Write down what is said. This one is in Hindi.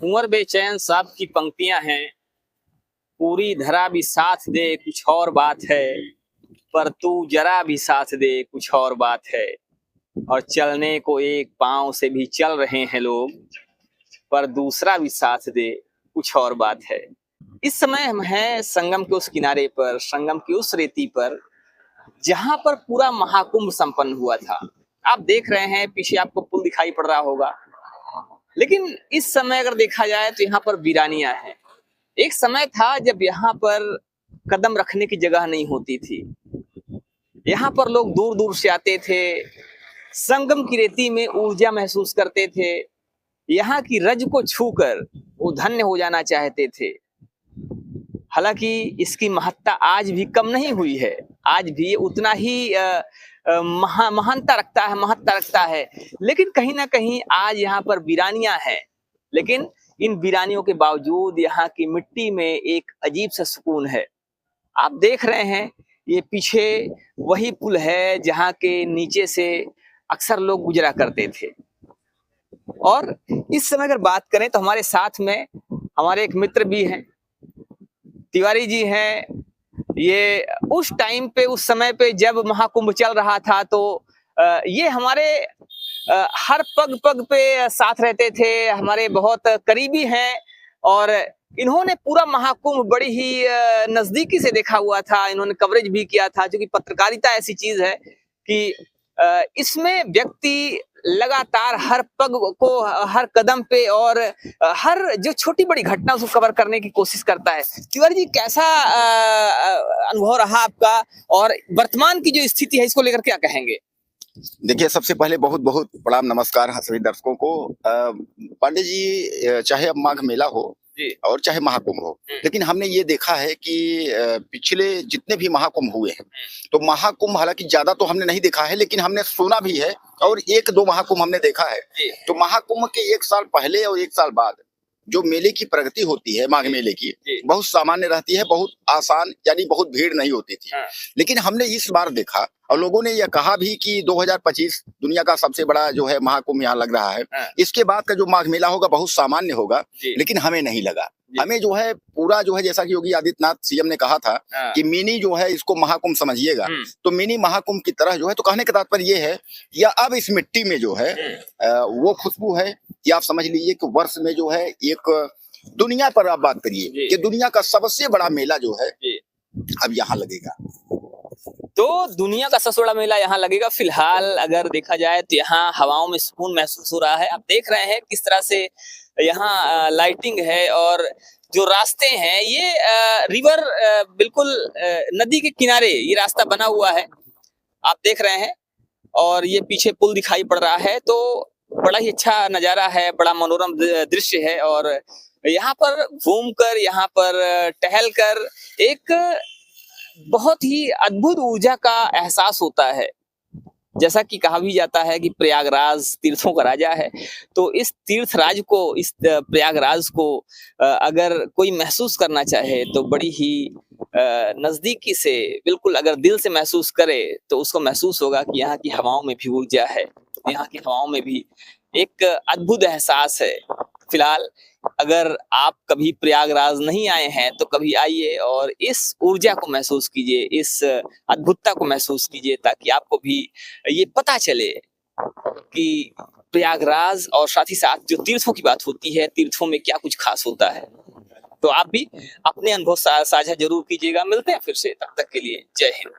कुंवर बेचैन साहब की पंक्तियां हैं। पूरी धरा भी साथ दे कुछ और बात है, पर तू जरा भी साथ दे कुछ और बात है। और चलने को एक पांव से भी चल रहे हैं लोग, पर दूसरा भी साथ दे कुछ और बात है। इस समय हम हैं संगम के उस किनारे पर, संगम की उस रेती पर, जहां पर पूरा महाकुंभ संपन्न हुआ था। आप देख रहे हैं पीछे आपको पुल दिखाई पड़ रहा होगा, लेकिन इस समय अगर देखा जाए तो यहाँ पर वीरानियां हैं। एक समय था जब यहाँ पर कदम रखने की जगह नहीं होती थी। यहाँ पर लोग दूर दूर से आते थे, संगम की रेती में ऊर्जा महसूस करते थे, यहाँ की रज को छूकर वो धन्य हो जाना चाहते थे। हालांकि इसकी महत्ता आज भी कम नहीं हुई है, आज भी उतना ही महानता रखता है, लेकिन कहीं ना कहीं आज यहाँ पर वीरानियां हैं। लेकिन इन वीरानियों के बावजूद यहाँ की मिट्टी में एक अजीब सा सुकून है। आप देख रहे हैं ये पीछे वही पुल है जहाँ के नीचे से अक्सर लोग गुजरा करते थे। और इस समय अगर बात करें तो हमारे साथ में हमारे एक मित्र भी हैं, तिवारी जी हैं। ये उस टाइम पे, उस समय पे जब महाकुंभ चल रहा था, तो ये हमारे हर पग पग पे साथ रहते थे, हमारे बहुत करीबी हैं। और इन्होंने पूरा महाकुंभ बड़ी ही नजदीकी से देखा हुआ था, इन्होंने कवरेज भी किया था। क्योंकि पत्रकारिता ऐसी चीज है कि इसमें व्यक्ति लगातार हर पग को, हर कदम पे और हर जो छोटी बड़ी घटना उसको कवर करने की कोशिश करता है। तिवारी जी, कैसा अनुभव रहा आपका, और वर्तमान की जो स्थिति है इसको लेकर क्या कहेंगे? देखिए, सबसे पहले बहुत बहुत प्रणाम, नमस्कार सभी दर्शकों को। पांडे जी, चाहे अब माघ मेला हो और चाहे महाकुंभ हो, लेकिन हमने ये देखा है कि पिछले जितने भी महाकुंभ हुए हैं, तो महाकुंभ हालांकि ज्यादा तो हमने नहीं देखा है, लेकिन हमने सुना भी है और एक दो महाकुंभ हमने देखा है। तो महाकुंभ के एक साल पहले और एक साल बाद जो मेले की प्रगति होती है, माघ मेले की, बहुत सामान्य रहती है, बहुत आसान, यानी बहुत भीड़ नहीं होती थी। लेकिन हमने इस बार देखा और लोगों ने यह कहा भी कि 2025 दुनिया का सबसे बड़ा जो है महाकुंभ यहाँ लग रहा है। इसके बाद का जो माघ मेला होगा बहुत सामान्य होगा, लेकिन हमें नहीं लगा। हमें जो है पूरा जो है, जैसा कि योगी आदित्यनाथ सीएम ने कहा था कि मिनी जो है इसको महाकुंभ समझिएगा, तो मिनी महाकुंभ की तरह जो है। तो कहने का तात्पर्य ये है या अब इस मिट्टी में जो है वो खुशबू है, या आप समझ लीजिए कि वर्ष में जो है एक दुनिया पर आप बात करिए कि दुनिया का सबसे बड़ा मेला जो है अब यहाँ लगेगा। तो दुनिया का सबसे बड़ा मेला यहाँ लगेगा। फिलहाल अगर देखा जाए तो यहाँ हवाओं में सुकून महसूस हो रहा है। आप देख रहे हैं किस तरह से यहाँ लाइटिंग है, और जो रास्ते हैं ये रिवर, बिल्कुल नदी के किनारे ये रास्ता बना हुआ है, आप देख रहे हैं। और ये पीछे पुल दिखाई पड़ रहा है, तो बड़ा ही अच्छा नजारा है, बड़ा मनोरम दृश्य है। और यहाँ पर घूमकर, यहाँ पर टहलकर एक बहुत ही अद्भुत ऊर्जा का एहसास होता है। जैसा कि कहा भी जाता है कि प्रयागराज तीर्थों का राजा है, तो इस तीर्थराज को, इस प्रयागराज को अगर कोई महसूस करना चाहे तो बड़ी ही नजदीकी से, बिल्कुल अगर दिल से महसूस करे तो उसको महसूस होगा कि यहाँ की हवाओं में भी ऊर्जा है, यहाँ की हवाओं में भी एक अद्भुत एहसास है। फिलहाल अगर आप कभी प्रयागराज नहीं आए हैं तो कभी आइए और इस ऊर्जा को महसूस कीजिए, इस अद्भुतता को महसूस कीजिए, ताकि आपको भी ये पता चले कि प्रयागराज और साथ ही साथ जो तीर्थों की बात होती है, तीर्थों में क्या कुछ खास होता है। तो आप भी अपने अनुभव साझा जरूर कीजिएगा। मिलते हैं फिर से, तब तक के लिए जय हिंद।